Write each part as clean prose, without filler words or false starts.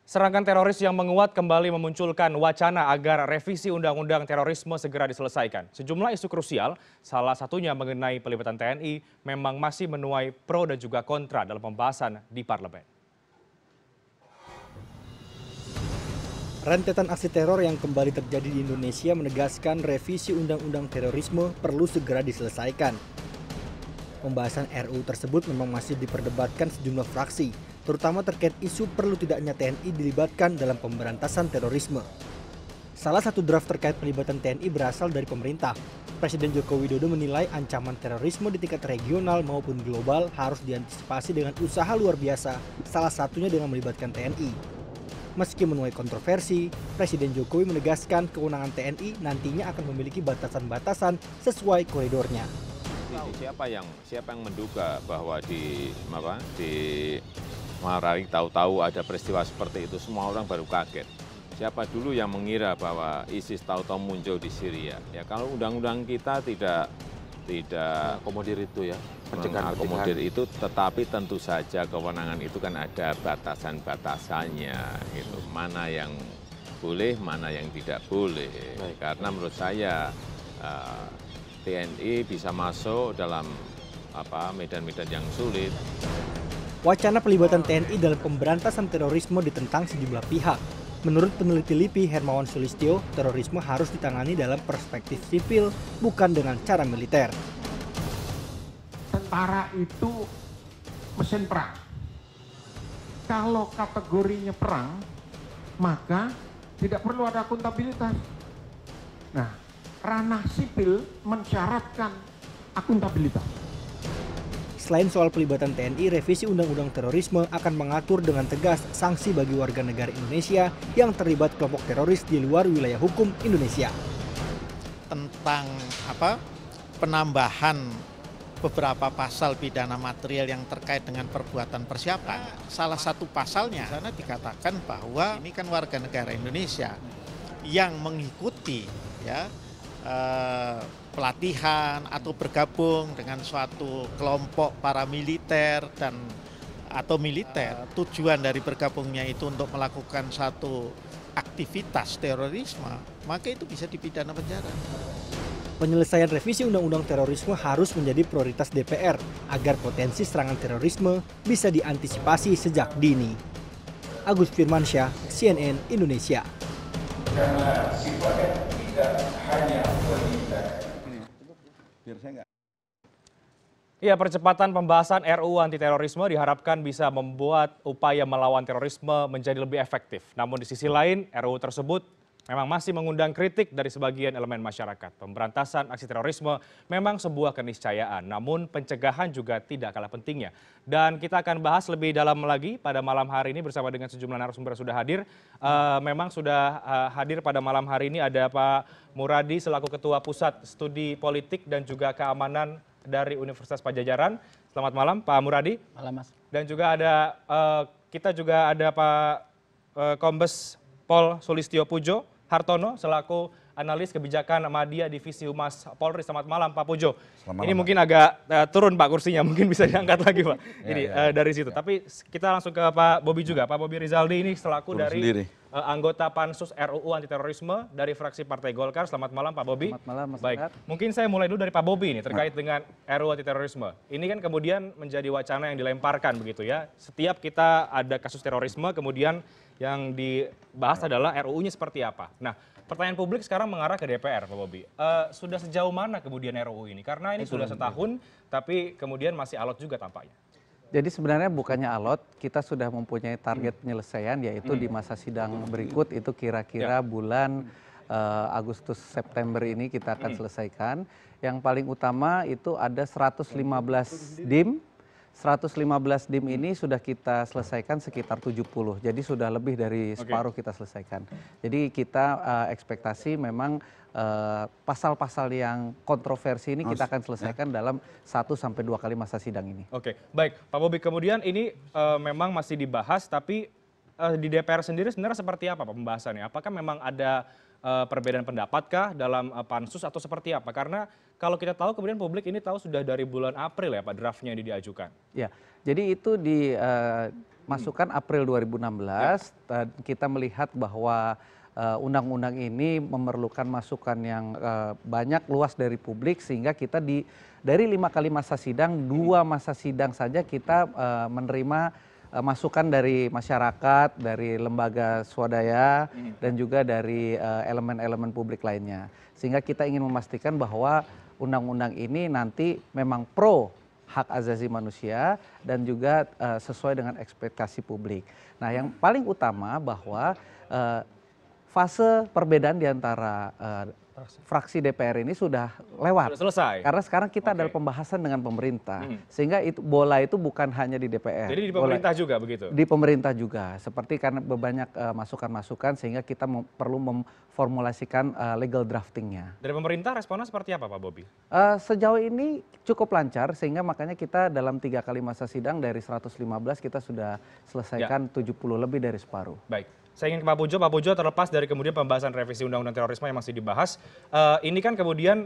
Serangan teroris yang menguat kembali memunculkan wacana agar revisi Undang-Undang Terorisme segera diselesaikan. Sejumlah isu krusial, salah satunya mengenai pelibatan TNI, memang masih menuai pro dan juga kontra dalam pembahasan di parlemen. Rentetan aksi teror yang kembali terjadi di Indonesia menegaskan revisi Undang-Undang Terorisme perlu segera diselesaikan. Pembahasan RUU tersebut memang masih diperdebatkan sejumlah fraksi, terutama terkait isu perlu tidaknya TNI dilibatkan dalam pemberantasan terorisme. Salah satu draft terkait pelibatan TNI berasal dari pemerintah. Presiden Joko Widodo menilai ancaman terorisme di tingkat regional maupun global harus diantisipasi dengan usaha luar biasa, salah satunya dengan melibatkan TNI. Meski menuai kontroversi, Presiden Jokowi menegaskan kewenangan TNI nantinya akan memiliki batasan-batasan sesuai koridornya. Siapa yang menduga bahwa di Maharani tahu-tahu ada peristiwa seperti itu, semua orang baru kaget. Siapa dulu yang mengira bahwa ISIS tahu-tahu muncul di Syria? Ya kalau undang-undang kita tidak akomodir itu ya, mengakomodir itu, tetapi tentu saja kewenangan itu kan ada batasan-batasannya, gitu. Mana yang boleh, mana yang tidak boleh. Baik. Karena menurut saya TNI bisa masuk dalam medan-medan yang sulit. Wacana pelibatan TNI dalam pemberantasan terorisme ditentang sejumlah pihak. Menurut peneliti LIPI Hermawan Sulistyo, terorisme harus ditangani dalam perspektif sipil, bukan dengan cara militer. Tentara itu mesin perang. Kalau kategorinya perang, maka tidak perlu ada akuntabilitas. Nah, ranah sipil mensyaratkan akuntabilitas. Selain soal pelibatan TNI, revisi Undang-Undang Terorisme akan mengatur dengan tegas sanksi bagi warga negara Indonesia yang terlibat kelompok teroris di luar wilayah hukum Indonesia. Tentang penambahan beberapa pasal pidana material yang terkait dengan perbuatan persiapan. Salah satu pasalnya di sana dikatakan bahwa ini kan warga negara Indonesia yang mengikuti pelatihan atau bergabung dengan suatu kelompok paramiliter atau militer. Tujuan dari bergabungnya itu untuk melakukan satu aktivitas terorisme, maka itu bisa dipidana penjara. Penyelesaian revisi Undang-Undang Terorisme harus menjadi prioritas DPR agar potensi serangan terorisme bisa diantisipasi sejak dini. Agus Firmansyah, CNN Indonesia. Karena sifatnya tidak hanya Ya, percepatan pembahasan RUU anti-terorisme diharapkan bisa membuat upaya melawan terorisme menjadi lebih efektif. Namun di sisi lain, RUU tersebut memang masih mengundang kritik dari sebagian elemen masyarakat. Pemberantasan aksi terorisme memang sebuah keniscayaan, namun pencegahan juga tidak kalah pentingnya. Dan kita akan bahas lebih dalam lagi pada malam hari ini bersama dengan sejumlah narasumber yang sudah hadir. Memang sudah hadir pada malam hari ini ada Pak Muradi selaku Ketua Pusat Studi Politik dan juga Keamanan dari Universitas Padjadjaran. Selamat malam Pak Muradi. Malam Mas. Dan juga ada kita juga ada Pak Kombes Pol Sulistyo Pujo Hartono selaku analis kebijakan media divisi Humas Polri. Selamat malam Pak Pujo. Ini mungkin agak turun Pak kursinya, mungkin bisa diangkat lagi Pak. Dari situ. Tapi kita langsung ke Pak Bobi juga. Pak Bobi Rizaldi ini selaku dari anggota Pansus RUU anti terorisme dari fraksi Partai Golkar. Selamat malam Pak Bobi. Selamat malam Mas. Baik, mungkin saya mulai dulu dari Pak Bobi ini terkait dengan RUU anti terorisme. Ini kan kemudian menjadi wacana yang dilemparkan begitu ya. Setiap kita ada kasus terorisme kemudian yang dibahas adalah RUU-nya seperti apa. Nah, pertanyaan publik sekarang mengarah ke DPR, Pak Bobi. Sudah sejauh mana kemudian RUU ini? Karena ini sudah setahun, tapi kemudian masih alot juga tampaknya. Jadi sebenarnya bukannya alot, kita sudah mempunyai target penyelesaian yaitu di masa sidang berikut itu kira-kira bulan Agustus September ini kita akan selesaikan. Yang paling utama itu ada 115 DIM. 115 DIM ini sudah kita selesaikan sekitar 70. Jadi sudah lebih dari separuh kita selesaikan. Jadi kita ekspektasi memang pasal-pasal yang kontroversi ini kita akan selesaikan dalam 1 sampai 2 kali masa sidang ini. Oke, baik Pak Bobi, kemudian ini memang masih dibahas tapi di DPR sendiri sebenarnya seperti apa Pak pembahasannya? Apakah memang ada perbedaan pendapatkah dalam pansus atau seperti apa? Karena kalau kita tahu kemudian publik ini tahu sudah dari bulan April ya Pak draftnya ini diajukan. Ya, jadi itu dimasukkan April 2016. Kita melihat bahwa undang-undang ini memerlukan masukan yang banyak luas dari publik sehingga kita dari 5 kali masa sidang, 2 masa sidang saja kita menerima masukan dari masyarakat, dari lembaga swadaya dan juga dari elemen-elemen publik lainnya. Sehingga kita ingin memastikan bahwa undang-undang ini nanti memang pro hak asasi manusia dan juga sesuai dengan ekspektasi publik. Nah, yang paling utama bahwa fase perbedaan di antara fraksi DPR ini sudah lewat. Sudah selesai. Karena sekarang kita adalah pembahasan dengan pemerintah. Sehingga bola itu bukan hanya di DPR. Jadi di pemerintah juga begitu? Di pemerintah juga. Seperti karena banyak masukan-masukan sehingga kita perlu memformulasikan legal draftingnya. Dari pemerintah responnya seperti apa Pak Bobi? Sejauh ini cukup lancar sehingga makanya kita dalam 3 kali masa sidang dari 115 kita sudah selesaikan 70 lebih dari separuh. Baik. Saya ingin ke Pak Pujo. Pak Pujo, terlepas dari kemudian pembahasan revisi Undang-Undang Terorisme yang masih dibahas, ini kan kemudian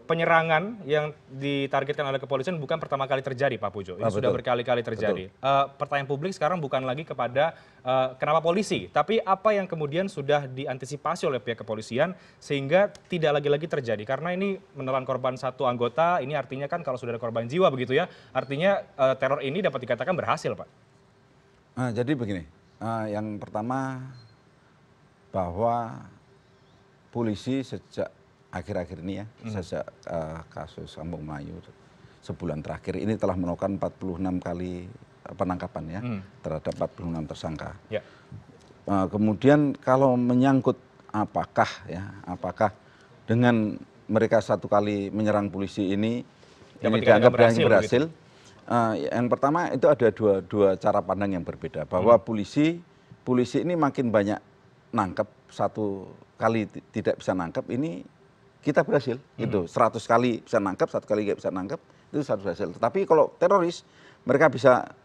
penyerangan yang ditargetkan oleh kepolisian bukan pertama kali terjadi, Pak Pujo. Ini sudah berkali-kali terjadi. Pertanyaan publik sekarang bukan lagi kepada kenapa polisi, tapi apa yang kemudian sudah diantisipasi oleh pihak kepolisian sehingga tidak lagi-lagi terjadi. Karena ini menelan korban 1 anggota, ini artinya kan kalau sudah ada korban jiwa begitu ya, artinya teror ini dapat dikatakan berhasil, Pak. Jadi begini. Yang pertama bahwa polisi sejak akhir-akhir ini ya, sejak kasus Kampung Melayu sebulan terakhir ini telah melakukan 46 kali penangkapan ya terhadap 46 tersangka. Ya. Kemudian kalau menyangkut apakah dengan mereka 1 kali menyerang polisi ini dianggap berhasil. Yang pertama itu ada dua cara pandang yang berbeda bahwa polisi ini makin banyak nangkep, 1 kali tidak bisa nangkep ini kita berhasil gitu. 100 kali bisa nangkep, 1 kali nggak bisa nangkep itu 1 berhasil. Tapi kalau teroris mereka bisa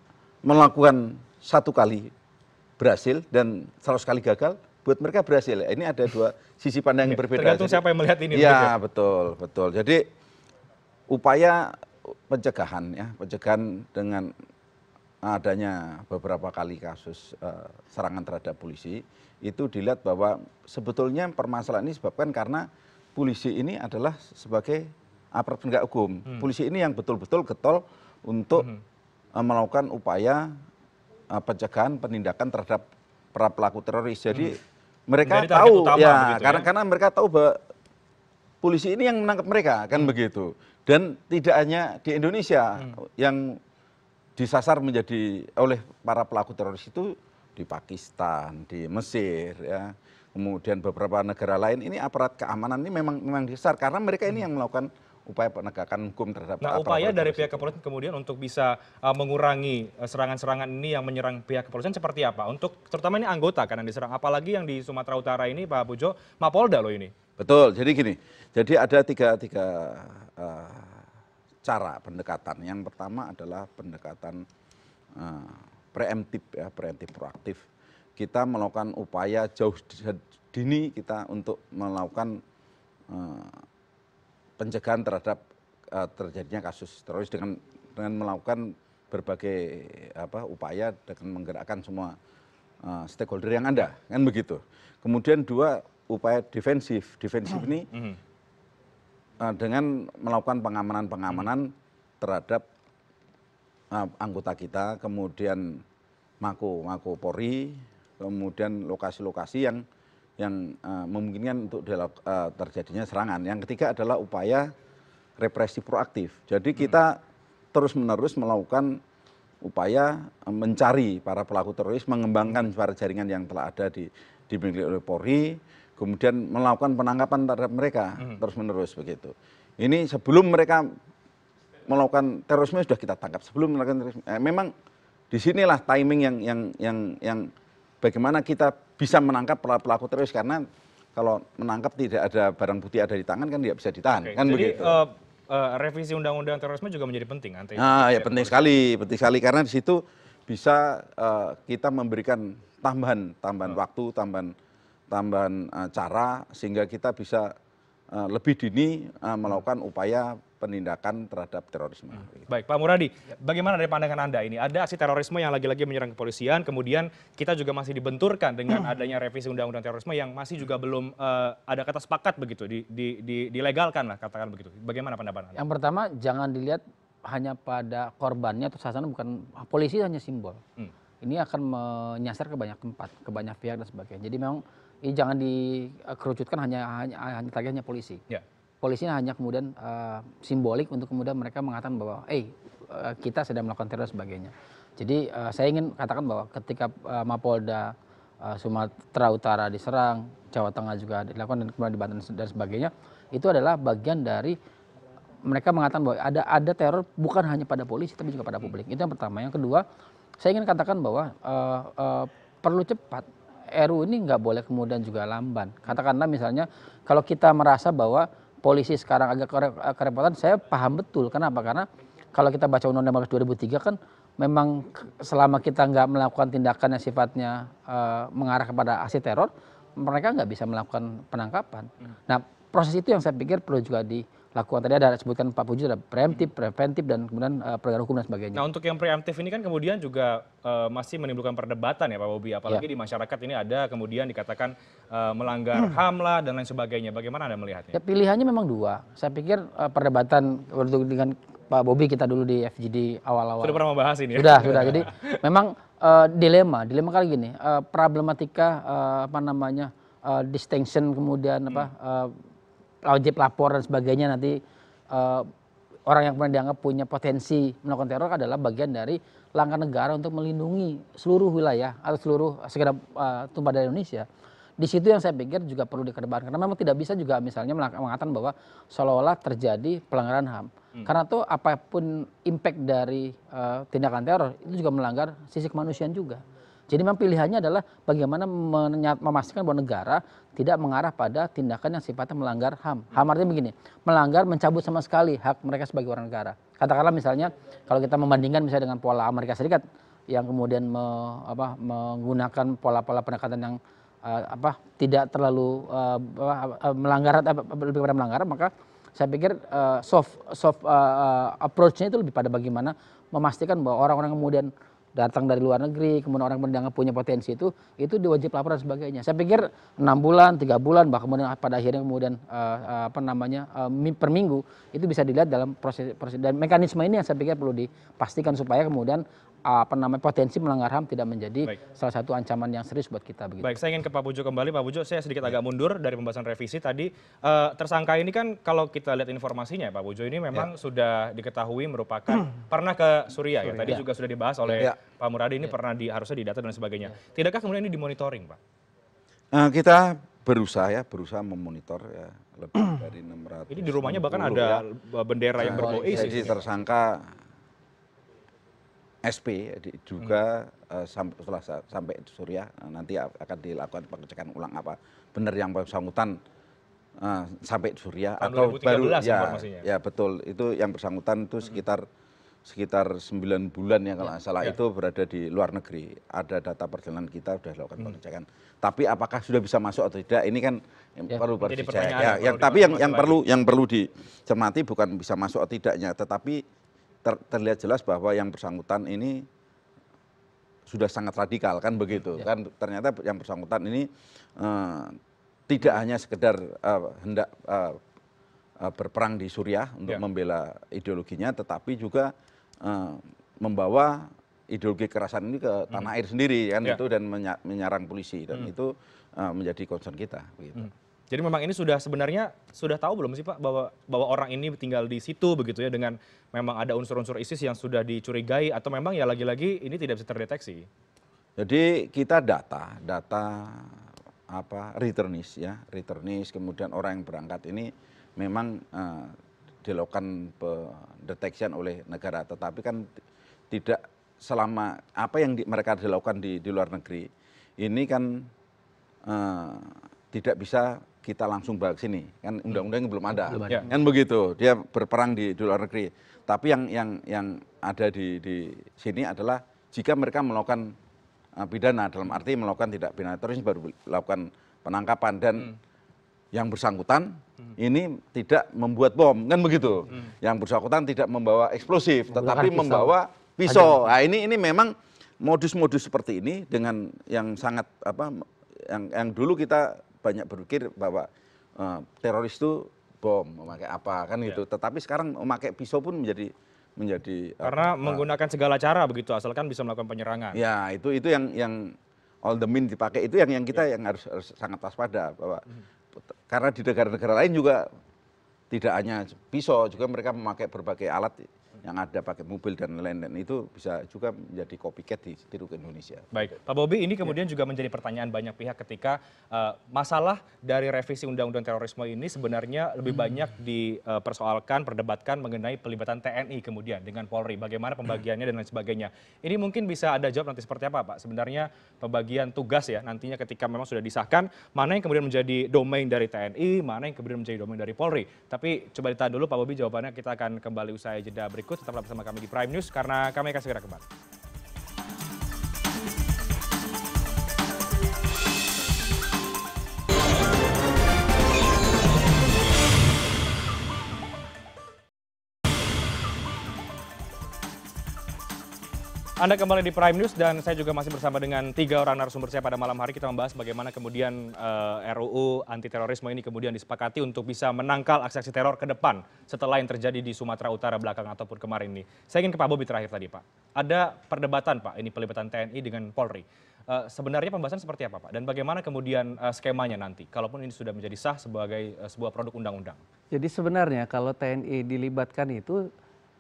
melakukan 1 kali berhasil dan 100 kali gagal, buat mereka berhasil. Ini ada 2 sisi pandang yang berbeda. Tergantung siapa yang melihat ini. Iya betul. Jadi upaya pencegahan dengan adanya beberapa kali kasus serangan terhadap polisi itu dilihat bahwa sebetulnya permasalahan ini disebabkan karena polisi ini adalah sebagai aparat penegak hukum. Polisi ini yang betul-betul getol untuk melakukan upaya pencegahan penindakan terhadap para pelaku teroris. Jadi mereka tahu ya, karena mereka tahu bahwa polisi ini yang menangkap mereka kan begitu. Dan tidak hanya di Indonesia yang disasar oleh para pelaku teroris itu di Pakistan, di Mesir, ya, kemudian beberapa negara lain. Ini aparat keamanan ini memang disasar karena mereka ini yang melakukan upaya penegakan hukum terhadap. Nah, upaya dari pihak kepolisian kemudian untuk bisa mengurangi serangan-serangan ini yang menyerang pihak kepolisian seperti apa? Untuk terutama ini anggota kan yang diserang, apalagi yang di Sumatera Utara ini, Pak Pujo, Mapolda loh ini. Betul. Jadi gini, jadi ada tiga cara pendekatan. Yang pertama adalah pendekatan preemptif ya, preemptif proaktif. Kita melakukan upaya jauh dini kita untuk melakukan pencegahan terhadap terjadinya kasus teroris dengan melakukan berbagai upaya dengan menggerakkan semua stakeholder yang ada, kan begitu. Kemudian 2 upaya defensif ini dengan melakukan pengamanan terhadap anggota kita, kemudian Mako Polri, kemudian lokasi-lokasi yang memungkinkan untuk terjadinya serangan. Yang ketiga adalah upaya represi proaktif. Jadi kita terus-menerus melakukan upaya mencari para pelaku teroris, mengembangkan para jaringan yang telah ada dimiliki oleh Polri, kemudian melakukan penangkapan terhadap mereka terus-menerus begitu. Ini sebelum mereka melakukan terorisme sudah kita tangkap. Sebelum melakukan terorisme, memang disinilah timing yang bagaimana kita bisa menangkap pelaku teroris, karena kalau menangkap tidak ada barang bukti ada di tangan kan tidak bisa ditahan. Kan jadi begitu. Revisi Undang-Undang Terorisme juga menjadi penting nanti. Ya penting sekali karena di situ bisa kita memberikan tambahan waktu, tambahan cara sehingga kita bisa lebih dini melakukan upaya penindakan terhadap terorisme. Baik, Pak Muradi, bagaimana dari pandangan Anda ini? Ada aksi terorisme yang lagi-lagi menyerang kepolisian, kemudian kita juga masih dibenturkan dengan adanya revisi undang-undang terorisme yang masih juga belum ada kata sepakat begitu, dilegalkan lah katakan begitu. Bagaimana pendapat Anda? Yang pertama, jangan dilihat hanya pada korbannya atau sasaran, bukan polisi hanya simbol. Ini akan menyasar ke banyak tempat, ke banyak pihak dan sebagainya. Jadi memang ini jangan dikerucutkan hanya targetnya polisi. Ya. Polisinya hanya kemudian simbolik untuk kemudian mereka mengatakan bahwa kita sedang melakukan teror dan sebagainya. Jadi saya ingin katakan bahwa ketika Mapolda Sumatera Utara diserang, Jawa Tengah juga dilakukan dan kemudian di Banten dan sebagainya, itu adalah bagian dari mereka mengatakan bahwa ada teror bukan hanya pada polisi tapi juga pada publik. Itu yang pertama. Yang kedua, saya ingin katakan bahwa perlu cepat. RU ini nggak boleh kemudian juga lamban. Katakanlah misalnya kalau kita merasa bahwa polisi sekarang agak kerepotan, saya paham betul. Kenapa? Karena kalau kita baca Undang-Undang 2003 kan memang selama kita nggak melakukan tindakan yang sifatnya mengarah kepada aksi teror, mereka nggak bisa melakukan penangkapan. Nah, proses itu yang saya pikir perlu juga dilakukan. Tadi ada sebutkan Pak Puji, ada preemptif, preventif, dan kemudian penegakan hukum dan sebagainya. Nah, untuk yang preemptif ini kan kemudian juga masih menimbulkan perdebatan ya Pak Bobi, apalagi di masyarakat ini ada kemudian dikatakan melanggar HAM lah dan lain sebagainya. Bagaimana Anda melihatnya? Ya, pilihannya memang dua. Saya pikir perdebatan dengan Pak Bobi kita dulu di FGD awal-awal. Sudah pernah membahas ini ya? Sudah. Jadi memang dilema kali gini, problematika distinction kemudian wajib lapor dan sebagainya nanti orang yang pernah dianggap punya potensi melakukan teror adalah bagian dari langkah negara untuk melindungi seluruh wilayah atau seluruh segenap tumpah dari Indonesia. Di situ yang saya pikir juga perlu dikedepankan, karena memang tidak bisa juga misalnya mengatakan bahwa seolah-olah terjadi pelanggaran HAM. Karena tuh apapun impact dari tindakan teror itu juga melanggar sisi kemanusiaan juga. Jadi memang pilihannya adalah bagaimana memastikan bahwa negara tidak mengarah pada tindakan yang sifatnya melanggar HAM. HAM artinya begini, melanggar mencabut sama sekali hak mereka sebagai warga negara. Katakanlah misalnya kalau kita membandingkan misalnya dengan pola Amerika Serikat yang kemudian menggunakan pola-pola pendekatan yang tidak terlalu melanggar, lebih pada melanggar, maka saya pikir soft approach-nya itu lebih pada bagaimana memastikan bahwa orang-orang kemudian datang dari luar negeri, kemudian orang yang dianggap punya potensi itu diwajib lapor dan sebagainya. Saya pikir 6 bulan, 3 bulan, bahkan kemudian pada akhirnya kemudian per minggu itu bisa dilihat dalam proses dan mekanisme ini yang saya pikir perlu dipastikan supaya kemudian potensi melanggar HAM tidak menjadi salah satu ancaman yang serius buat kita. Begitu. Baik, saya ingin ke Pak Pujo kembali. Pak Pujo, saya sedikit agak mundur dari pembahasan revisi tadi. Tersangka ini kan kalau kita lihat informasinya Pak Pujo ini memang sudah diketahui merupakan pernah ke Suriah ya. Tadi juga sudah dibahas oleh Pak Muradi, ini pernah harusnya didata dan sebagainya. Tidakkah kemudian ini dimonitoring Pak? Kita berusaha memonitor ya lebih dari 600. Ini di rumahnya bahkan ada bendera yang berbau ISIS. Jadi tersangka SP juga setelah sampai Suriah nanti akan dilakukan pengecekan ulang apa benar yang bersangkutan sampai Suriah atau baru ya betul itu yang bersangkutan itu sekitar 9 bulan ya kalau nggak salah itu berada di luar negeri. Ada data perjalanan kita sudah dilakukan pengecekan. Tapi apakah sudah bisa masuk atau tidak ini kan perlu berbicara. Tapi yang perlu dicermati bukan bisa masuk atau tidaknya, tetapi terlihat jelas bahwa yang bersangkutan ini sudah sangat radikal kan begitu kan, ternyata yang bersangkutan ini tidak hanya sekedar hendak berperang di Suriah untuk membela ideologinya, tetapi juga membawa ideologi kekerasan ini ke tanah air sendiri kan itu dan menyerang polisi dan itu menjadi concern kita begitu. Jadi memang ini sebenarnya sudah tahu belum sih Pak bahwa orang ini tinggal di situ begitu ya, dengan memang ada unsur-unsur ISIS yang sudah dicurigai, atau memang ya lagi-lagi ini tidak bisa terdeteksi? Jadi kita data returnees kemudian orang yang berangkat ini memang dilakukan pendeteksian oleh negara, tetapi kan tidak selama apa yang mereka dilakukan di luar negeri ini kan tidak bisa kita langsung bawa ke sini kan, undang-undangnya belum ada kan begitu, dia berperang di luar negeri, tapi yang ada di sini adalah jika mereka melakukan pidana, dalam arti melakukan tindak pidana teroris baru melakukan penangkapan dan yang bersangkutan ini tidak membuat bom, kan begitu. Yang bersangkutan tidak membawa eksplosif, tetapi membawa pisau. Nah, ini memang modus-modus seperti ini dengan yang sangat yang dulu kita banyak berpikir bahwa teroris itu bom, memakai apa kan gitu. Tetapi sekarang memakai pisau pun menjadi karena menggunakan segala cara begitu, asalkan bisa melakukan penyerangan. Ya, itu yang all the means dipakai, itu yang kita yang harus sangat waspada bahwa karena di negara-negara lain juga tidak hanya pisau, juga mereka memakai berbagai alat yang ada, pakai mobil dan lain-lain, itu bisa juga menjadi copycat ditiru ke Indonesia. Baik, Pak Bobi, ini kemudian juga menjadi pertanyaan banyak pihak ketika masalah dari revisi Undang-Undang Terorisme ini sebenarnya lebih banyak dipersoalkan, perdebatkan mengenai pelibatan TNI kemudian dengan Polri, bagaimana pembagiannya dan lain sebagainya. Ini mungkin bisa Anda jawab nanti seperti apa, Pak? Sebenarnya pembagian tugas ya nantinya ketika memang sudah disahkan, mana yang kemudian menjadi domain dari TNI, mana yang kemudian menjadi domain dari Polri. Tapi coba ditahan dulu Pak Bobi jawabannya, kita akan kembali usai jeda berikut. Tetaplah bersama kami di Prime News karena kami akan segera kembali. Anda kembali di Prime News dan saya juga masih bersama dengan 3 orang narasumber saya pada malam hari. Kita membahas bagaimana kemudian RUU anti terorisme ini kemudian disepakati untuk bisa menangkal aksi-aksi teror ke depan setelah yang terjadi di Sumatera Utara belakang ataupun kemarin ini. Saya ingin ke Pak Bobi terakhir tadi, Pak. Ada perdebatan, Pak, ini pelibatan TNI dengan Polri. Sebenarnya pembahasan seperti apa, Pak? Dan bagaimana kemudian skemanya nanti, kalaupun ini sudah menjadi sah sebagai sebuah produk undang-undang? Jadi sebenarnya kalau TNI dilibatkan itu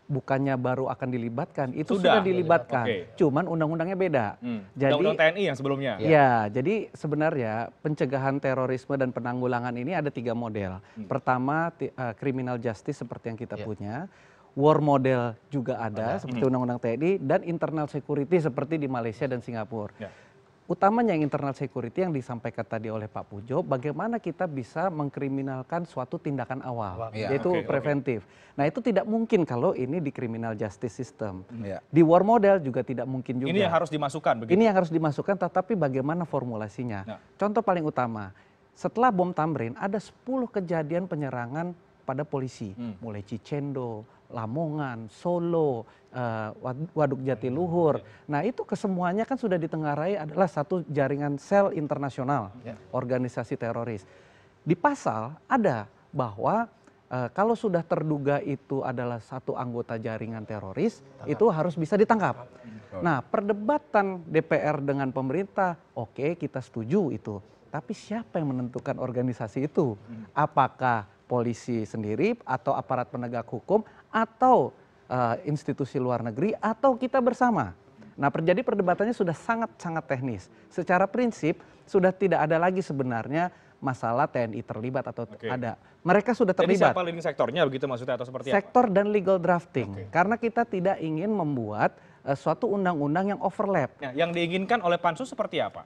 bukannya baru akan dilibatkan, itu sudah dilibatkan. Cuman undang-undangnya beda. Jadi undang-undang TNI yang sebelumnya. Ya, jadi sebenarnya pencegahan terorisme dan penanggulangan ini ada 3 model. Pertama, criminal justice seperti yang kita punya. War model juga ada, seperti undang-undang TNI, dan internal security seperti di Malaysia dan Singapura. Utamanya yang internal security yang disampaikan tadi oleh Pak Pujo, bagaimana kita bisa mengkriminalkan suatu tindakan awal, yaitu preventif. Nah, itu tidak mungkin kalau ini di criminal justice system. Di war model juga tidak mungkin juga. Ini yang harus dimasukkan begitu? Ini yang harus dimasukkan, tetapi bagaimana formulasinya. Contoh paling utama, setelah bom Tamrin ada 10 kejadian penyerangan pada polisi, mulai Cicendo, Lamongan, Solo, Waduk Jatiluhur. Nah, itu kesemuanya kan sudah ditengarai adalah satu jaringan sel internasional, organisasi teroris. Di pasal ada bahwa kalau sudah terduga itu adalah satu anggota jaringan teroris, itu harus bisa ditangkap. Nah, perdebatan DPR dengan pemerintah, oke, kita setuju itu. Tapi siapa yang menentukan organisasi itu? Apakah polisi sendiri atau aparat penegak hukum atau institusi luar negeri atau kita bersama? Nah, jadi perdebatannya sudah sangat-sangat teknis. Secara prinsip sudah tidak ada lagi sebenarnya masalah TNI terlibat atau ada. Mereka sudah terlibat. Jadi siapa leading sektornya begitu maksudnya atau seperti Sektor dan legal drafting. Karena kita tidak ingin membuat suatu undang-undang yang overlap. Nah, yang diinginkan oleh Pansus seperti apa?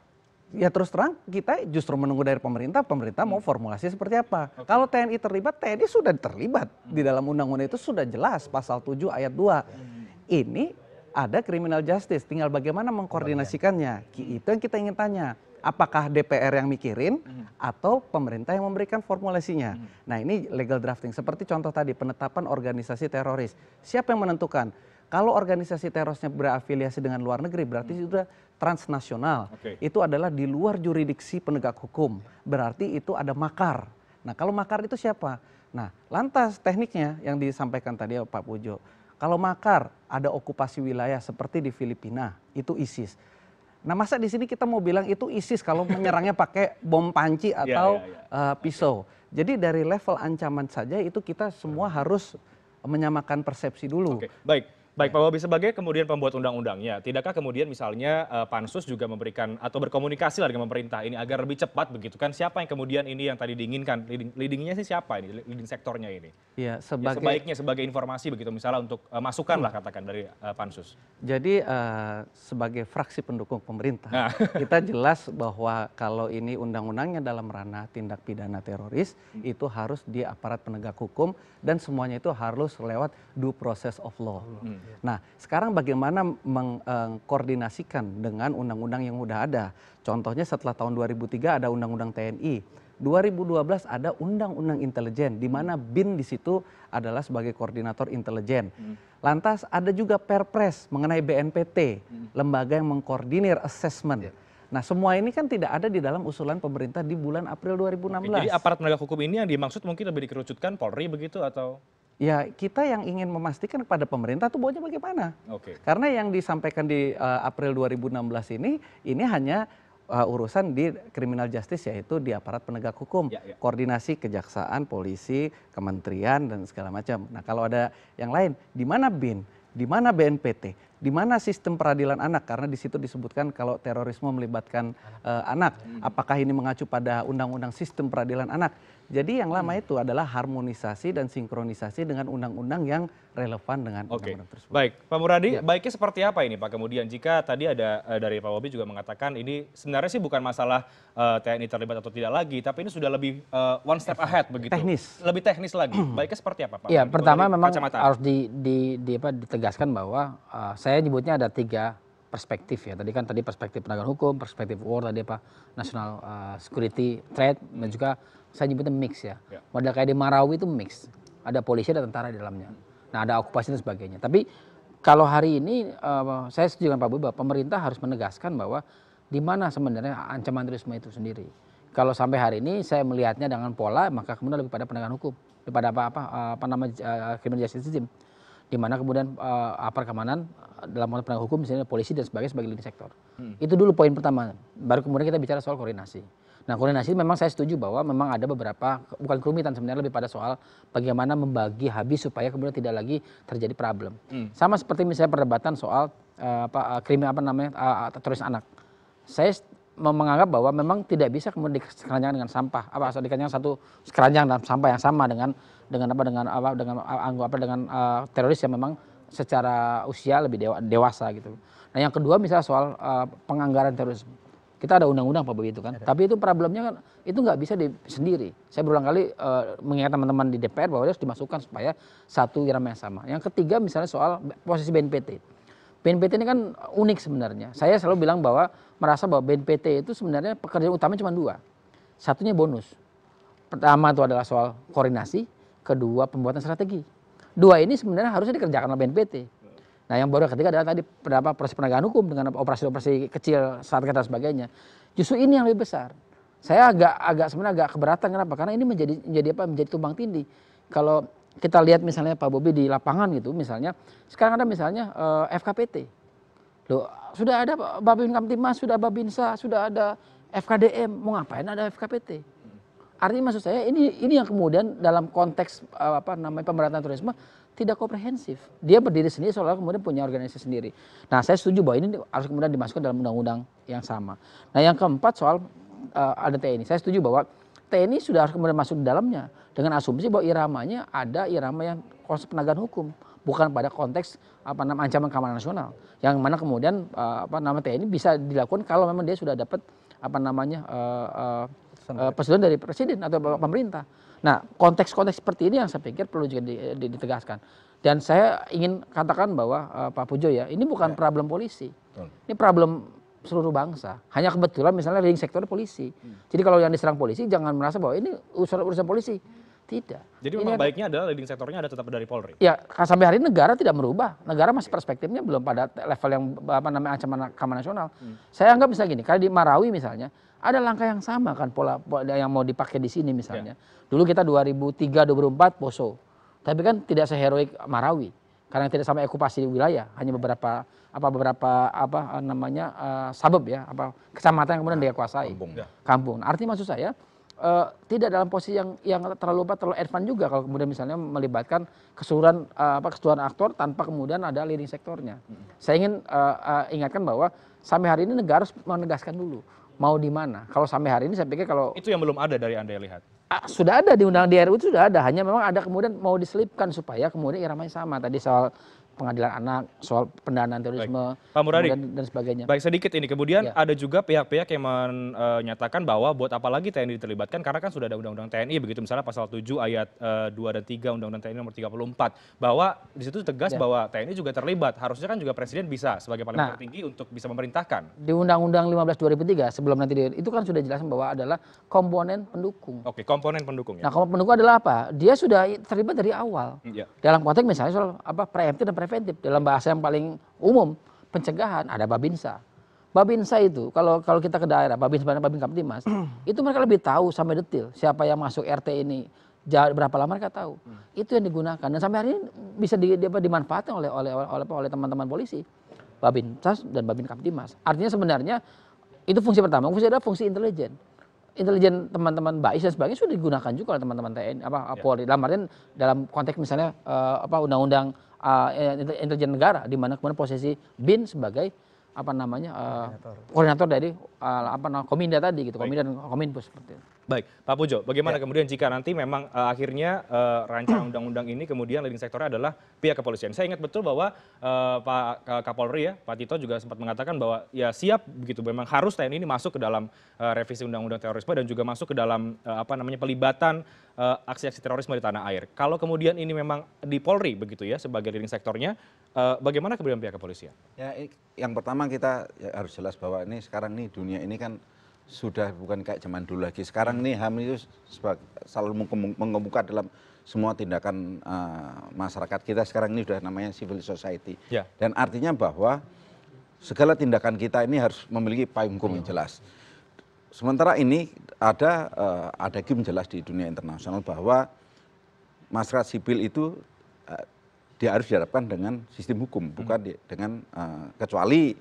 Ya terus terang kita justru menunggu dari pemerintah mau formulasi seperti apa. Kalau TNI terlibat, TNI sudah terlibat. Di dalam undang-undang itu sudah jelas pasal 7 ayat 2. Ini ada criminal justice, tinggal bagaimana mengkoordinasikannya. Itu yang kita ingin tanya. Apakah DPR yang mikirin atau pemerintah yang memberikan formulasinya. Nah, ini legal drafting. Seperti contoh tadi penetapan organisasi teroris. Siapa yang menentukan? Kalau organisasi terorisnya berafiliasi dengan luar negeri berarti sudah transnasional. Itu adalah di luar jurisdiksi penegak hukum. Berarti itu ada makar. Nah, kalau makar itu siapa? Nah, lantas tekniknya yang disampaikan tadi Pak Pujo. Kalau makar ada okupasi wilayah seperti di Filipina, itu ISIS. Nah, masa di sini kita mau bilang itu ISIS kalau menyerangnya pakai bom panci atau pisau. Jadi dari level ancaman saja itu kita semua harus menyamakan persepsi dulu. Baik Pak Bobi, sebagai kemudian pembuat undang-undangnya, tidakkah kemudian misalnya Pansus juga memberikan atau berkomunikasi dengan pemerintah ini agar lebih cepat begitu kan? Siapa yang kemudian ini yang tadi diinginkan, leadingnya sih siapa ini, leading sektornya ini? Ya, sebaiknya sebagai informasi begitu misalnya untuk masukan lah katakan dari Pansus. Jadi sebagai fraksi pendukung pemerintah, kita jelas bahwa kalau ini undang-undangnya dalam ranah tindak pidana teroris, itu harus di aparat penegak hukum dan semuanya itu harus lewat due process of law. Nah, sekarang bagaimana mengkoordinasikan dengan undang-undang yang udah ada? Contohnya setelah tahun 2003 ada undang-undang TNI. 2012 ada undang-undang intelijen di mana BIN di situ adalah sebagai koordinator intelijen. Lantas ada juga Perpres mengenai BNPT, lembaga yang mengkoordinir assessment. Nah, semua ini kan tidak ada di dalam usulan pemerintah di bulan April 2016. Jadi aparat penegak hukum ini yang dimaksud mungkin lebih dikerucutkan Polri begitu atau? Ya, kita yang ingin memastikan kepada pemerintah tuh maunya bagaimana. Karena yang disampaikan di April 2016 ini hanya urusan di criminal justice, yaitu di aparat penegak hukum, koordinasi kejaksaan, polisi, kementerian dan segala macam. Nah, kalau ada yang lain, di mana BIN, di mana BNPT, di mana sistem peradilan anak, karena di situ disebutkan kalau terorisme melibatkan anak, apakah ini mengacu pada undang-undang sistem peradilan anak. Jadi yang lama itu adalah harmonisasi dan sinkronisasi dengan undang-undang yang relevan dengan undang-undang tersebut. Baik, Pak Muradi, baiknya seperti apa ini Pak kemudian jika tadi ada dari Pak Bobi juga mengatakan ini sebenarnya sih bukan masalah TNI terlibat atau tidak lagi, tapi ini sudah lebih one step ahead begitu. Teknis. Lebih teknis lagi. Baiknya seperti apa Pak? Iya, pertama memang harus ditegaskan bahwa saya nyebutnya ada 3 perspektif ya. Tadi perspektif penegakan hukum, perspektif war tadi national security threat, dan juga saya nyebutnya mix ya. Model kayak di Marawi itu mix. Ada polisi, ada tentara di dalamnya. Nah, ada okupasi dan sebagainya. Tapi kalau hari ini saya setuju dengan Pak Bobi bahwa pemerintah harus menegaskan bahwa di mana sebenarnya ancaman terorisme itu sendiri. Kalau sampai hari ini saya melihatnya dengan pola, maka kemudian lebih pada penegakan hukum daripada criminal justice system. Di mana kemudian aparat keamanan dalam konteks penegak hukum misalnya polisi dan sebagainya sebagai leading sektor. Itu dulu poin pertama. Baru kemudian kita bicara soal koordinasi. Nah, koordinasi memang saya setuju bahwa memang ada beberapa, bukan kerumitan sebenarnya, lebih pada soal bagaimana membagi habis supaya kemudian tidak lagi terjadi problem. Sama seperti misalnya perdebatan soal teroris anak. Saya menganggap bahwa memang tidak bisa kemudian dikeranjang dengan sampah, dikeranjang satu keranjang dalam sampah yang sama dengan teroris yang memang secara usia lebih dewasa gitu. Nah, yang kedua misalnya soal penganggaran terorisme. Kita ada undang-undang Pak Bobi itu kan, tapi itu problemnya kan itu nggak bisa sendiri. Saya berulang kali mengingat teman-teman di DPR bahwa dia harus dimasukkan supaya satu irama yang sama. Yang ketiga misalnya soal posisi BNPT. BNPT ini kan unik sebenarnya. Saya selalu bilang bahwa merasa bahwa BNPT itu sebenarnya pekerjaan utama cuma 2. Satunya bonus. Pertama itu adalah soal koordinasi, kedua pembuatan strategi. 2 ini sebenarnya harusnya dikerjakan oleh BNPT. Nah, yang baru ketiga adalah tadi proses penegakan hukum dengan operasi-operasi kecil, strategi dan sebagainya. Justru ini yang lebih besar. Saya sebenarnya agak keberatan. Kenapa? Karena ini menjadi tumbang tindih. Kalau kita lihat misalnya Pak Bobi di lapangan gitu, misalnya sekarang ada misalnya FKPT. Loh, sudah ada Babin Kamtimas, sudah Babinsa, sudah ada FKDM, mau ngapain ada FKPT? Artinya maksud saya ini yang kemudian dalam konteks pemberantasan terorisme tidak komprehensif. Dia berdiri sendiri seolah kemudian punya organisasi sendiri. Nah, saya setuju bahwa ini harus kemudian dimasukkan dalam undang-undang yang sama. Nah, yang keempat soal ada TNI. Saya setuju bahwa TNI sudah harus kemudian masuk di dalamnya dengan asumsi bahwa iramanya ada irama yang konsep penegakan hukum, bukan pada konteks ancaman keamanan nasional. Yang mana kemudian TNI bisa dilakukan kalau memang dia sudah dapat persetujuan dari presiden atau pemerintah. Nah, konteks-konteks seperti ini yang saya pikir perlu juga ditegaskan. Dan saya ingin katakan bahwa Pak Pujo ya, ini bukan problem polisi. Ini problem seluruh bangsa. Hanya kebetulan misalnya leading sektor polisi. Jadi kalau yang diserang polisi jangan merasa bahwa ini urusan polisi. Tidak. Jadi memang baiknya adalah leading sektornya ada tetap dari Polri. Ya, sampai hari ini negara tidak merubah. Negara masih perspektifnya belum pada level yang ancaman keamanan nasional. Saya anggap misalnya gini, kalau di Marawi misalnya ada langkah yang sama kan pola yang mau dipakai di sini misalnya. Dulu kita 2003-2004 Poso. Tapi kan tidak seheroik Marawi karena tidak sampai okupasi wilayah, hanya beberapa suburb ya, kecamatan yang kemudian dia kuasai. Kampung. Artinya maksud saya tidak dalam posisi yang terlalu advance juga kalau kemudian misalnya melibatkan keseluruhan aktor tanpa kemudian ada leading sektornya. Saya ingin ingatkan bahwa sampai hari ini negara harus menegaskan dulu mau di mana. Kalau sampai hari ini saya pikir kalau itu yang belum ada dari Anda lihat. Sudah ada di undang di RUU itu sudah ada, hanya memang ada kemudian mau diselipkan supaya kemudian iramanya sama. Tadi soal pengadilan anak, soal pendanaan terorisme, Pak Muradi, dan sebagainya. baik sedikit ini. Kemudian Ya. ada juga pihak-pihak yang menyatakan bahwa buat apa lagi TNI diterlibatkan karena kan sudah ada Undang-Undang TNI begitu, misalnya pasal 7 ayat 2 dan 3 Undang-Undang TNI nomor 34 bahwa di situ tegas bahwa TNI juga terlibat. Harusnya kan juga Presiden bisa sebagai paling tertinggi untuk bisa memerintahkan. Di Undang-Undang 15 2003 sebelum nanti itu kan sudah jelas bahwa adalah komponen pendukung. Oke, komponen pendukung ya. Nah, komponen pendukung adalah apa? Dia sudah terlibat dari awal. Ya. Dalam konteks misalnya soal preemptif dan preventif, dalam bahasa yang paling umum, pencegahan ada Babinsa. Babinsa itu kalau kita ke daerah, Babinsa dan Babin Kamtibmas, itu mereka lebih tahu sampai detil siapa yang masuk RT ini, berapa lama mereka tahu. Itu yang digunakan dan sampai hari ini bisa dimanfaatkan oleh teman-teman polisi. Babinsa dan Babin Kamtibmas. Artinya sebenarnya itu fungsi pertama, fungsi adalah fungsi intelijen. Intelijen teman-teman BAIS dan sebagainya sudah digunakan juga oleh teman-teman TNI Polri. Dalam konteks misalnya undang-undang intelijen negara di mana kemudian posisi BIN sebagai koordinator dari Kominda tadi gitu, Kominda dan Kominfo seperti itu. Baik, Pak Pujo, bagaimana kemudian jika nanti memang akhirnya rancangan undang-undang ini kemudian leading sektornya adalah pihak kepolisian. Saya ingat betul bahwa Pak Kapolri ya, Pak Tito juga sempat mengatakan bahwa ya siap begitu, memang harus TNI ini masuk ke dalam revisi undang-undang terorisme dan juga masuk ke dalam pelibatan aksi-aksi terorisme di tanah air. Kalau kemudian ini memang di Polri begitu ya sebagai leading sektornya, bagaimana kemudian pihak kepolisian? Ya, yang pertama kita harus jelas bahwa ini sekarang nih dunia ini kan sudah bukan kayak zaman dulu lagi. Sekarang nih HAM itu selalu mengemuka dalam semua tindakan masyarakat kita. Sekarang ini sudah namanya civil society. Ya. Dan artinya bahwa segala tindakan kita ini harus memiliki payung hukum yang jelas. Sementara ini ada game jelas di dunia internasional bahwa masyarakat sipil itu dia harus dihadapkan dengan sistem hukum, bukan dengan kecuali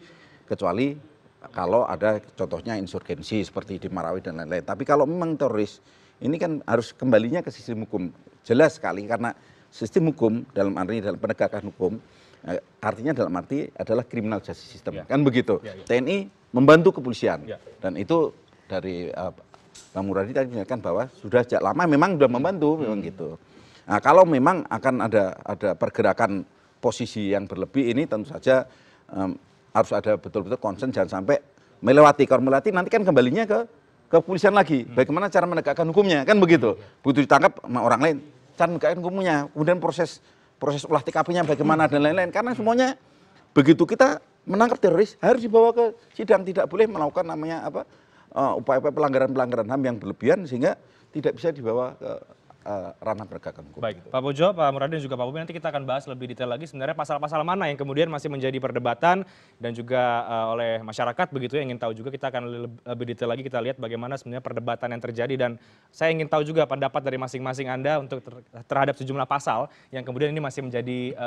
kalau ada contohnya insurgensi seperti di Marawi dan lain-lain. Tapi kalau memang teroris, ini kan harus kembalinya ke sistem hukum. Jelas sekali karena sistem hukum dalam penegakan hukum, artinya dalam arti adalah criminal justice system. Kan begitu. TNI membantu kepolisian. Dan itu dari Bang Muradi tadi menyatakan bahwa sudah sejak lama memang sudah membantu, memang gitu. Nah, kalau memang akan ada pergerakan posisi yang berlebih ini tentu saja harus ada betul-betul concern, jangan sampai melewati. Kalau melewati nanti kan kembalinya ke kepolisian lagi. Bagaimana cara menegakkan hukumnya, kan begitu. Butuh ditangkap sama orang lain, cara menegakkan hukumnya. Kemudian proses olah TKP-nya bagaimana dan lain-lain. Karena semuanya begitu kita menangkap teroris harus dibawa ke sidang, tidak boleh melakukan namanya upaya-upaya pelanggaran HAM yang berlebihan sehingga tidak bisa dibawa ke ranah penegakan hukum. Baik, Pak Pujo, Pak Muradi dan juga Pak Bobi, nanti kita akan bahas lebih detail lagi sebenarnya pasal-pasal mana yang kemudian masih menjadi perdebatan dan juga oleh masyarakat begitu ya, ingin tahu juga. Kita akan lebih detail lagi, kita lihat bagaimana sebenarnya perdebatan yang terjadi dan saya ingin tahu juga pendapat dari masing-masing Anda untuk terhadap sejumlah pasal yang kemudian ini masih menjadi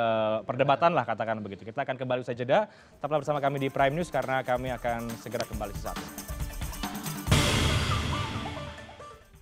perdebatan lah katakan begitu. Kita akan kembali usai jeda, tetaplah bersama kami di Prime News karena kami akan segera kembali sesaat ini.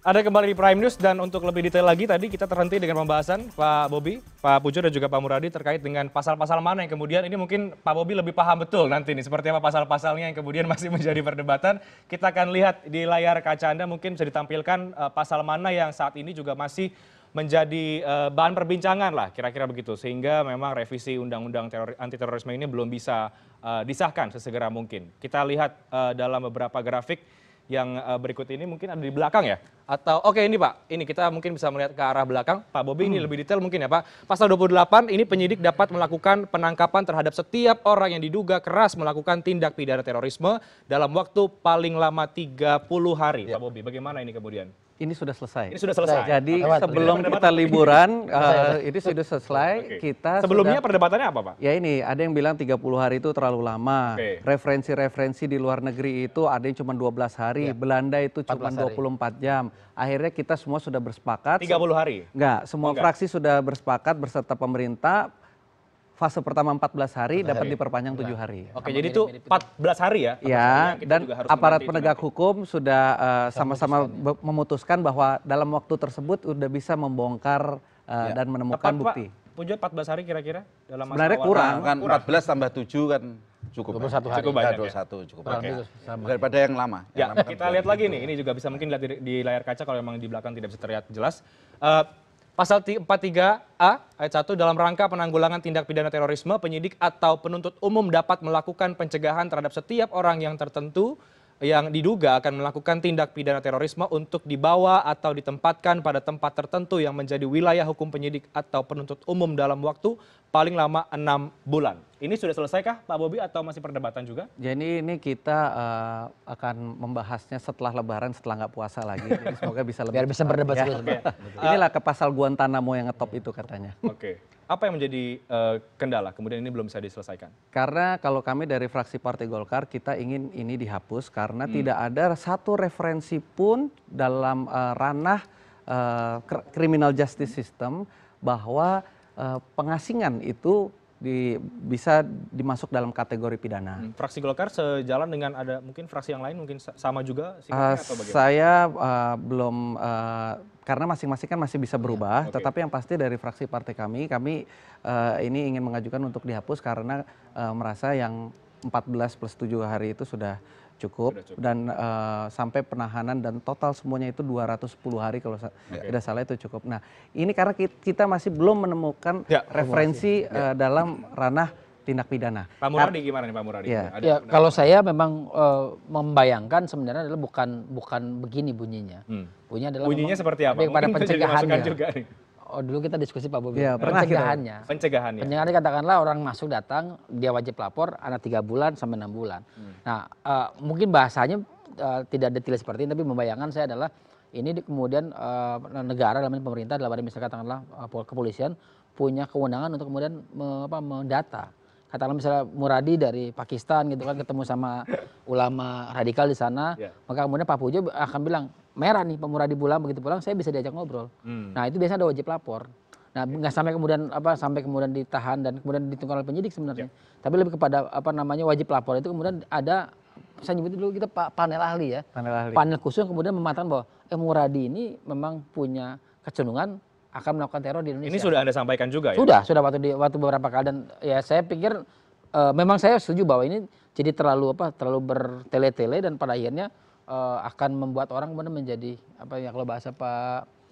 Ada kembali di Prime News dan untuk lebih detail lagi tadi kita terhenti dengan pembahasan Pak Bobi, Pak Pujo dan juga Pak Muradi terkait dengan pasal-pasal mana yang kemudian ini mungkin Pak Bobi lebih paham betul nanti nih seperti apa pasal-pasalnya yang kemudian masih menjadi perdebatan. Kita akan lihat di layar kaca Anda mungkin bisa ditampilkan pasal mana yang saat ini juga masih menjadi bahan perbincangan lah kira-kira begitu sehingga memang revisi undang-undang anti terorisme ini belum bisa disahkan sesegera mungkin. Kita lihat dalam beberapa grafik yang berikut ini mungkin ada di belakang ya? Atau oke ini Pak, ini kita mungkin bisa melihat ke arah belakang. Pak Bobi ini lebih detail mungkin ya Pak. Pasal 28 ini penyidik dapat melakukan penangkapan terhadap setiap orang yang diduga keras melakukan tindak pidana terorisme dalam waktu paling lama 30 hari. Pak Bobi, bagaimana ini kemudian? Ini sudah selesai. Ini sudah selesai. Jadi sebelum kita liburan, ini sudah selesai. Kita sebelumnya sudah, perdebatannya apa Pak? Ya ini, ada yang bilang 30 hari itu terlalu lama. Referensi-referensi di luar negeri itu ada yang cuma 12 hari. Belanda itu cuma 24 jam. Akhirnya kita semua sudah bersepakat. 30 hari? Enggak, semua fraksi sudah bersepakat berserta pemerintah. Fase pertama 14 hari dapat diperpanjang 7 hari. Oke, jadi itu 14 hari ya? Ya, dan aparat penegak hukum sudah sama-sama memutuskan bahwa dalam waktu tersebut sudah bisa membongkar dan menemukan bukti. Pak Pujo 14 hari kira-kira? Sebenarnya kurang, kan 14 tambah 7 kan cukup. 21 hari. Cukup banyak 21 cukup banyak. Daripada yang lama. Ya, kita lihat lagi nih, ini juga bisa mungkin lihat di layar kaca kalau memang di belakang tidak bisa terlihat jelas. Pasal 43A ayat 1 dalam rangka penanggulangan tindak pidana terorisme, penyidik atau penuntut umum dapat melakukan pencegahan terhadap setiap orang yang tertentu yang diduga akan melakukan tindak pidana terorisme untuk dibawa atau ditempatkan pada tempat tertentu yang menjadi wilayah hukum penyidik atau penuntut umum dalam waktu paling lama 6 bulan. Ini sudah selesaikah Pak Bobi atau masih perdebatan juga? Jadi ini kita akan membahasnya setelah Lebaran, setelah nggak puasa lagi. Jadi semoga bisa lebih Biar bisa berdebat ya. sebenarnya. Inilah ke pasal Guantanamo yang ngetop itu katanya. Oke. Apa yang menjadi kendala kemudian ini belum bisa diselesaikan? Karena kalau kami dari fraksi Partai Golkar kita ingin ini dihapus karena tidak ada satu referensi pun dalam ranah criminal justice system bahwa pengasingan itu bisa dimasuk dalam kategori pidana. Fraksi Golkar sejalan dengan ada mungkin fraksi yang lain mungkin sama juga sikapnya atau bagaimana? Saya belum karena masing-masing kan masih bisa berubah, tetapi yang pasti dari fraksi partai kami ini ingin mengajukan untuk dihapus karena merasa yang 14 plus 7 hari itu sudah cukup. Dan sampai penahanan dan total semuanya itu 210 hari kalau tidak salah itu cukup. Nah ini karena kita masih belum menemukan referensi dalam ranah tindak pidana. Pak Muradi gimana nih Pak Muradi? Ya, kalau saya memang membayangkan sebenarnya adalah bukan begini bunyinya. Bunyinya seperti apa? Pada pencegahannya. Juga nih. Oh dulu kita diskusi Pak Bobi. Ya, Pencegahannya. Pencegahannya. Pencegahannya katakanlah orang masuk datang dia wajib lapor anak 3 bulan sampai 6 bulan. Nah mungkin bahasanya tidak detail seperti ini tapi membayangkan saya adalah ini kemudian negara dalam ini pemerintah dalam misalnya katakanlah kepolisian punya kewenangan untuk kemudian mendata. Katakanlah misalnya Muradi dari Pakistan gitu kan ketemu sama ulama radikal di sana, maka kemudian Pak Pujo akan bilang merah nih Pak Muradi pulang, begitu pulang saya bisa diajak ngobrol. Nah itu biasanya ada wajib lapor. Nah nggak sampai kemudian ditahan dan kemudian ditunggu oleh penyidik sebenarnya. Tapi lebih kepada wajib lapor itu kemudian ada saya nyebut dulu kita panel ahli ya. Panel khusus yang kemudian mematakan bahwa Muradi ini memang punya kecenderungan akan melakukan teror di Indonesia. Ini sudah Anda sampaikan juga ya? Sudah waktu beberapa kali dan ya saya pikir memang saya setuju bahwa ini jadi terlalu bertele-tele dan pada akhirnya akan membuat orang kemudian menjadi kalau bahasa Pak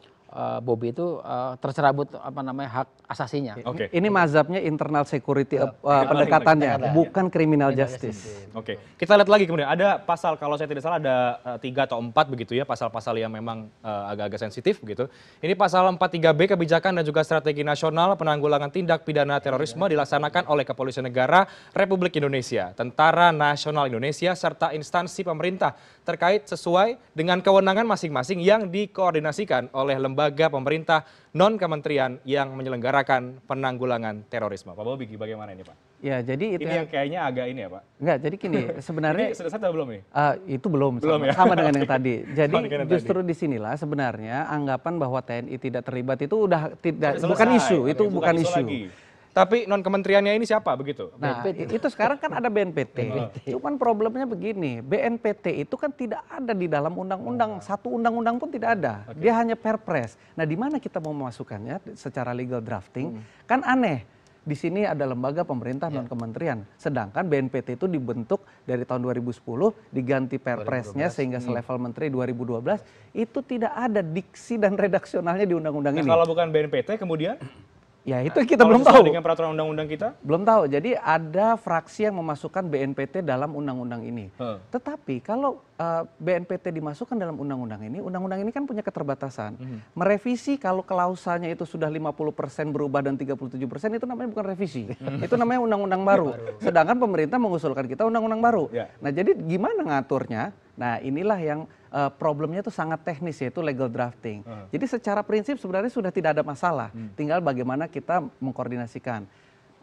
Bobi itu tercerabut hak asasinya. Ini mazhabnya internal security pendekatannya, bukan criminal justice. Oke, kita lihat lagi kemudian ada pasal kalau saya tidak salah ada 3 atau 4 begitu ya pasal-pasal yang memang agak-agak sensitif begitu. Ini pasal 43B kebijakan dan juga strategi nasional penanggulangan tindak pidana terorisme dilaksanakan oleh Kepolisian Negara Republik Indonesia, Tentara Nasional Indonesia serta instansi pemerintah terkait sesuai dengan kewenangan masing-masing yang dikoordinasikan oleh lembaga pemerintah non-kementerian yang menyelenggarakan penanggulangan terorisme. Pak Bobi, bagaimana ini Pak? Ya, jadi itu ini yang kayaknya agak ini ya Pak? Enggak, jadi gini, sebenarnya ini sudah selesai atau belum nih? Itu belum ya? sama dengan yang tadi. Jadi justru disinilah sebenarnya anggapan bahwa TNI tidak terlibat itu udah tidak bukan isu, itu bukan isu. Tapi non kementeriannya ini siapa begitu? Nah, itu sekarang kan ada BNPT. Cuman problemnya begini, BNPT itu kan tidak ada di dalam undang-undang, satu undang-undang pun tidak ada. Dia hanya perpres. Nah, di mana kita mau memasukkannya secara legal drafting? Kan aneh. Di sini ada lembaga pemerintah non kementerian. Sedangkan BNPT itu dibentuk dari tahun 2010, diganti perpresnya sehingga selevel menteri 2012, itu tidak ada diksi dan redaksionalnya di undang-undang ini. Kalau bukan BNPT kemudian? Ya itu kita belum tahu. Dengan peraturan undang-undang kita? Belum tahu. Jadi ada fraksi yang memasukkan BNPT dalam undang-undang ini. Tetapi kalau BNPT dimasukkan dalam undang-undang ini kan punya keterbatasan. Merevisi kalau klausalnya itu sudah 50% berubah dan 37% itu namanya bukan revisi. Itu namanya undang-undang baru. Sedangkan pemerintah mengusulkan kita undang-undang baru. Nah jadi gimana ngaturnya? Nah inilah yang problemnya itu sangat teknis yaitu legal drafting. Jadi secara prinsip sebenarnya sudah tidak ada masalah. Tinggal bagaimana kita mengkoordinasikan.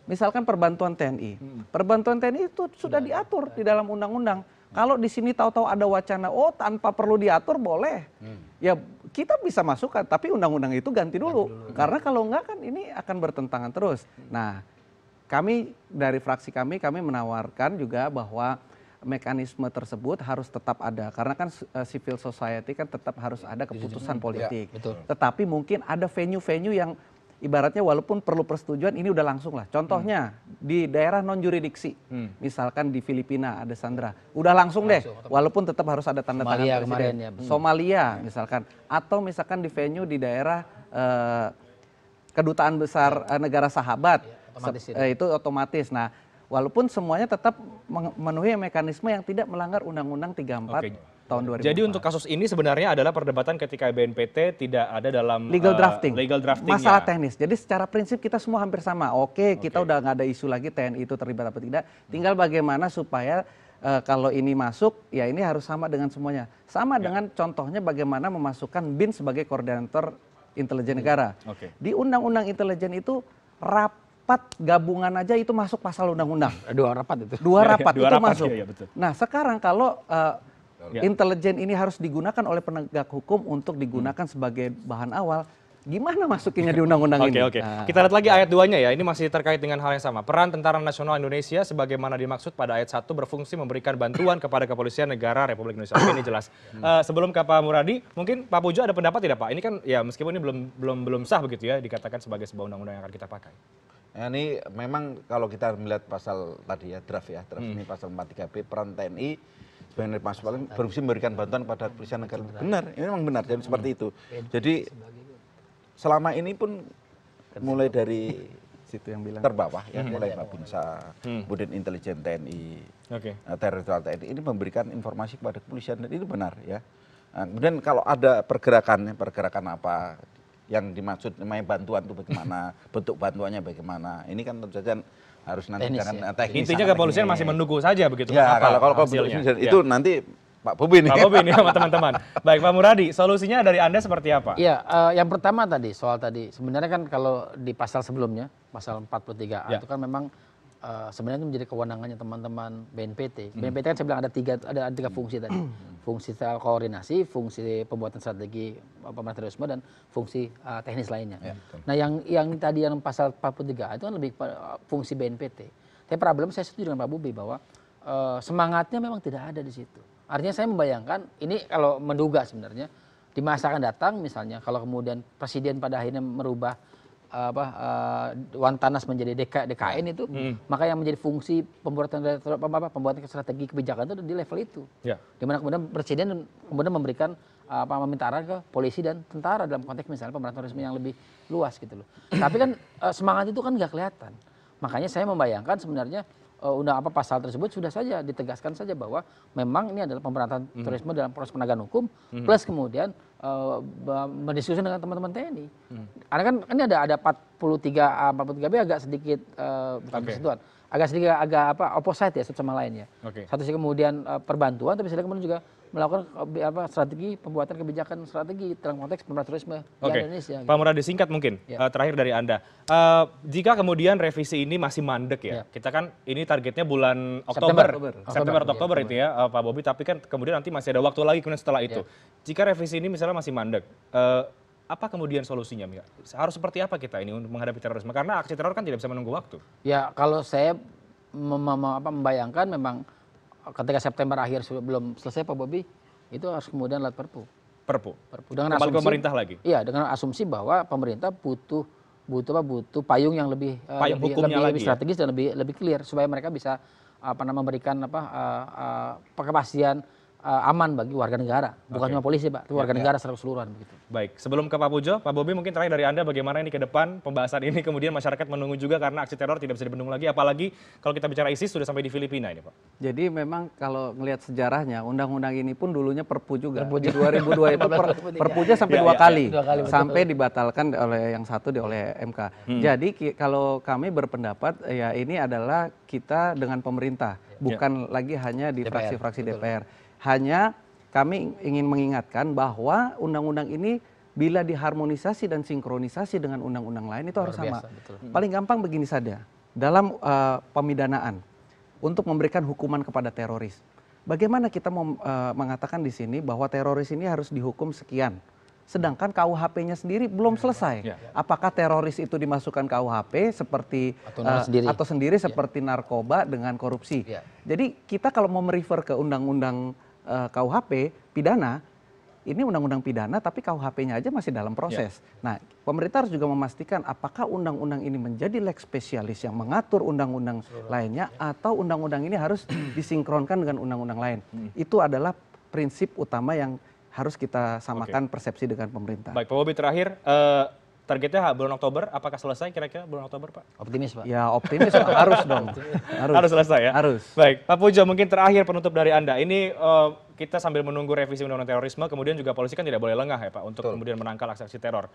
Misalkan perbantuan TNI. Perbantuan TNI itu sudah diatur di dalam undang-undang. Kalau di sini tahu-tahu ada wacana, tanpa perlu diatur boleh. Ya kita bisa masukkan, tapi undang-undang itu ganti dulu. Karena kalau enggak kan ini akan bertentangan terus. Nah kami dari fraksi kami menawarkan juga bahwa mekanisme tersebut harus tetap ada karena kan civil society kan tetap harus ada keputusan politik. Tetapi mungkin ada venue-venue yang ibaratnya walaupun perlu persetujuan ini udah langsung lah. Contohnya di daerah non juridiksi, misalkan di Filipina ada Sandra, udah langsung deh. Walaupun tetap harus ada tanda tangan presiden. Somalia misalkan, atau misalkan di venue di daerah kedutaan besar negara sahabat, otomatis itu otomatis. Nah, walaupun semuanya tetap memenuhi mekanisme yang tidak melanggar Undang-Undang 34 tahun 2004. Jadi untuk kasus ini sebenarnya adalah perdebatan ketika BNPT tidak ada dalam legal drafting. Masalah ya. teknis. Jadi secara prinsip kita semua hampir sama. Oke, kita udah nggak ada isu lagi TNI itu terlibat apa tidak. Tinggal bagaimana supaya kalau ini masuk, ya ini harus sama dengan semuanya. Sama dengan contohnya bagaimana memasukkan BIN sebagai koordinator intelijen negara. Di Undang-Undang Intelijen itu rapat gabungan aja itu masuk pasal undang-undang. 2 rapat itu. 2 rapat itu rapat, masuk. iya, betul. Nah sekarang kalau intelijen ini harus digunakan oleh penegak hukum untuk digunakan sebagai bahan awal, gimana masukinnya di undang-undang ini? Oke. Kita lihat lagi ayat 2-nya ya. Ini masih terkait dengan hal yang sama. Peran Tentara Nasional Indonesia sebagaimana dimaksud pada ayat 1 berfungsi memberikan bantuan kepada Kepolisian Negara Republik Indonesia. Oke, ini jelas. Sebelum ke Pak Muradi, mungkin Pak Pujo ada pendapat tidak Pak? Ini kan ya meskipun ini belum sah begitu ya dikatakan sebagai sebuah undang-undang yang akan kita pakai. Ya, ini memang kalau kita melihat pasal tadi ya draft ini pasal 43B peran TNI sebagai masuk berfungsi memberikan bantuan kepada kepolisian negara. Benar, ini memang benar jadi seperti itu. Jadi selama ini pun mulai dari situ yang bilang terbawah ya, mulai Babinsa, kemudian intelijen TNI, teritorial TNI ini memberikan informasi kepada kepolisian dan itu benar ya. Nah, kemudian kalau ada pergerakan apa yang dimaksud namanya bantuan itu bagaimana, bentuk bantuannya bagaimana, ini kan tentu saja harus nanti teknis. Intinya kepolisian masih menunggu saja begitu. Ya kalau itu nanti Pak Bobi nih. Pak Bobi nih sama teman-teman. Baik Pak Muradi, solusinya dari Anda seperti apa? Iya, yang pertama tadi soal tadi sebenarnya kan kalau di pasal sebelumnya pasal 43A itu kan memang sebenarnya itu menjadi kewenangannya teman-teman BNPT. BNPT kan saya bilang ada tiga fungsi tadi. Fungsi koordinasi, fungsi pembuatan strategi pemberantasan terorisme dan fungsi teknis lainnya. Nah yang tadi yang pasal 43A itu kan lebih fungsi BNPT. Tapi problem saya setuju dengan Pak Bobi bahwa semangatnya memang tidak ada di situ. Artinya saya membayangkan ini kalau menduga sebenarnya di masa akan datang misalnya kalau kemudian presiden pada akhirnya merubah Wantanas menjadi DKN itu, maka yang menjadi fungsi pembuatan strategi kebijakan itu di level itu. Di mana kemudian presiden kemudian memberikan meminta arahan ke polisi dan tentara dalam konteks misalnya pemberantasan terorisme yang lebih luas gitu loh. Tapi kan semangat itu kan nggak kelihatan. Makanya saya membayangkan sebenarnya pasal tersebut sudah saja ditegaskan saja bahwa memang ini adalah pemberantasan terorisme dalam proses penegakan hukum plus kemudian berdiskusi dengan teman-teman TNI. Karena kan ini ada 43B agak sedikit bukan persatuan, agak sedikit opposite ya satu sama lain ya. Satu sisi kemudian perbantuan tapi sisi kemudian juga melakukan strategi pembuatan kebijakan strategi dalam konteks pemberantasan terorisme di Indonesia. Pak Muradi singkat mungkin terakhir dari Anda. Jika kemudian revisi ini masih mandek ya, kita kan ini targetnya bulan Oktober itu ya Pak Bobi, tapi kan kemudian nanti masih ada waktu lagi kemudian setelah itu. Jika revisi ini misalnya masih mandek, apa kemudian solusinya? Harus seperti apa kita ini untuk menghadapi terorisme? Karena aksi teror kan tidak bisa menunggu waktu. Ya kalau saya membayangkan memang ketika September akhir belum selesai Pak Bobi, itu harus kemudian lewat Perpu. Dengan asumsi pemerintah lagi. Iya, dengan asumsi bahwa pemerintah butuh payung yang lebih strategis dan lebih clear supaya mereka bisa memberikan kepastian aman bagi warga negara, bukan cuma polisi Pak, tapi warga negara secara keseluruhan begitu. Baik, sebelum ke Pak Pujo, Pak Bobi mungkin terakhir dari Anda bagaimana ini ke depan pembahasan ini kemudian masyarakat menunggu juga karena aksi teror tidak bisa dibendung lagi, apalagi kalau kita bicara ISIS sudah sampai di Filipina ini Pak. Jadi memang kalau melihat sejarahnya undang-undang ini pun dulunya Perpu juga. Di 2002 itu Perpunya sampai dua kali sampai dibatalkan oleh yang satu oleh MK. Jadi kalau kami berpendapat ya ini adalah kita dengan pemerintah, bukan lagi hanya di fraksi-fraksi DPR. Hanya kami ingin mengingatkan bahwa undang-undang ini bila diharmonisasi dan sinkronisasi dengan undang-undang lain itu harus sama. Paling gampang begini saja, dalam pemidanaan untuk memberikan hukuman kepada teroris. Bagaimana kita mau mengatakan di sini bahwa teroris ini harus dihukum sekian, sedangkan KUHP-nya sendiri belum selesai. Apakah teroris itu dimasukkan KUHP seperti atau sendiri seperti narkoba dengan korupsi? Jadi kita kalau mau merefer ke undang-undang KUHP pidana, ini undang-undang pidana tapi KUHP-nya aja masih dalam proses. Nah, pemerintah harus juga memastikan apakah undang-undang ini menjadi lex spesialis yang mengatur undang-undang lainnya atau undang-undang ini harus disinkronkan dengan undang-undang lain. Itu adalah prinsip utama yang harus kita samakan persepsi dengan pemerintah. Baik, Pak Bobi terakhir, targetnya bulan Oktober, apakah selesai kira-kira bulan Oktober, Pak? Optimis, Pak. Ya optimis Pak. Harus dong. Harus selesai ya? Harus. Baik, Pak Pujo, mungkin terakhir penutup dari Anda. Ini kita sambil menunggu revisi Undang-Undang Terorisme, kemudian juga polisi kan tidak boleh lengah ya Pak, untuk kemudian menangkal aksi teror.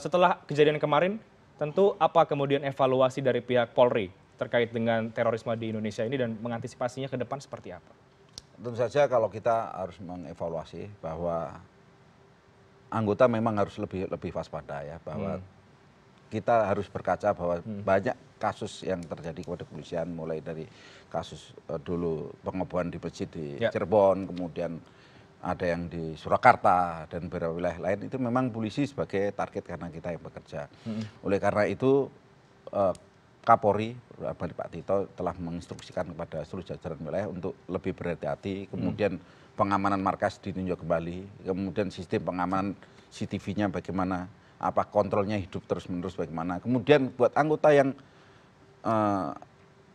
Setelah kejadian kemarin, tentu apa kemudian evaluasi dari pihak Polri terkait dengan terorisme di Indonesia ini dan mengantisipasinya ke depan seperti apa? Tentu saja kalau kita harus mengevaluasi bahwa anggota memang harus lebih waspada ya, bahwa kita harus berkaca bahwa banyak kasus yang terjadi kepada kepolisian, mulai dari kasus dulu pengeboman di masjid di Cirebon, kemudian ada yang di Surakarta dan beberapa wilayah lain, itu memang polisi sebagai target karena kita yang bekerja. Oleh karena itu Kapolri, Pak Tito telah menginstruksikan kepada seluruh jajaran wilayah untuk lebih berhati-hati, kemudian pengamanan markas ditinjau kembali, kemudian sistem pengamanan CCTV-nya bagaimana, apa kontrolnya hidup terus-menerus bagaimana. Kemudian buat anggota yang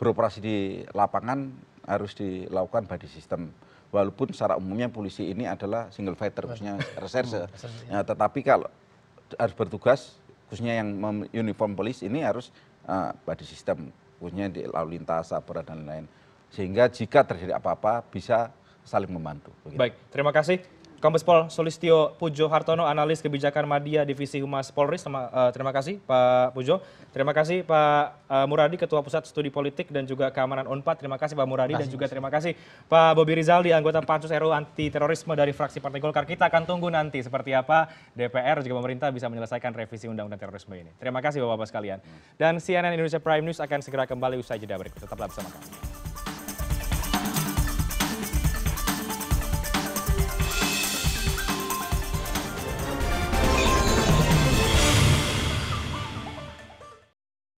beroperasi di lapangan harus dilakukan body system. Walaupun secara umumnya polisi ini adalah single fighter, khususnya reserse. Ya, tetapi kalau harus bertugas, khususnya yang uniform polis ini harus body system, khususnya di lalu lintas, aparat dan lain-lain. Sehingga jika terjadi apa-apa bisa saling membantu. Begitu. Baik, terima kasih. Kombes Pol Sulistyo Pujo Hartono, analis kebijakan Madya Divisi Humas Polri. Terima kasih Pak Pujo. Terima kasih Pak Muradi, Ketua Pusat Studi Politik dan juga Keamanan Unpad. Terima kasih Pak Muradi dan juga terima kasih Pak Bobi Rizaldi, anggota Pansus RUU Anti Terorisme dari fraksi Partai Golkar. Kita akan tunggu nanti seperti apa DPR juga pemerintah bisa menyelesaikan revisi Undang-Undang Terorisme ini. Terima kasih Bapak-Bapak sekalian. Dan CNN Indonesia Prime News akan segera kembali usai jeda berikut. Tetaplah bersama kami.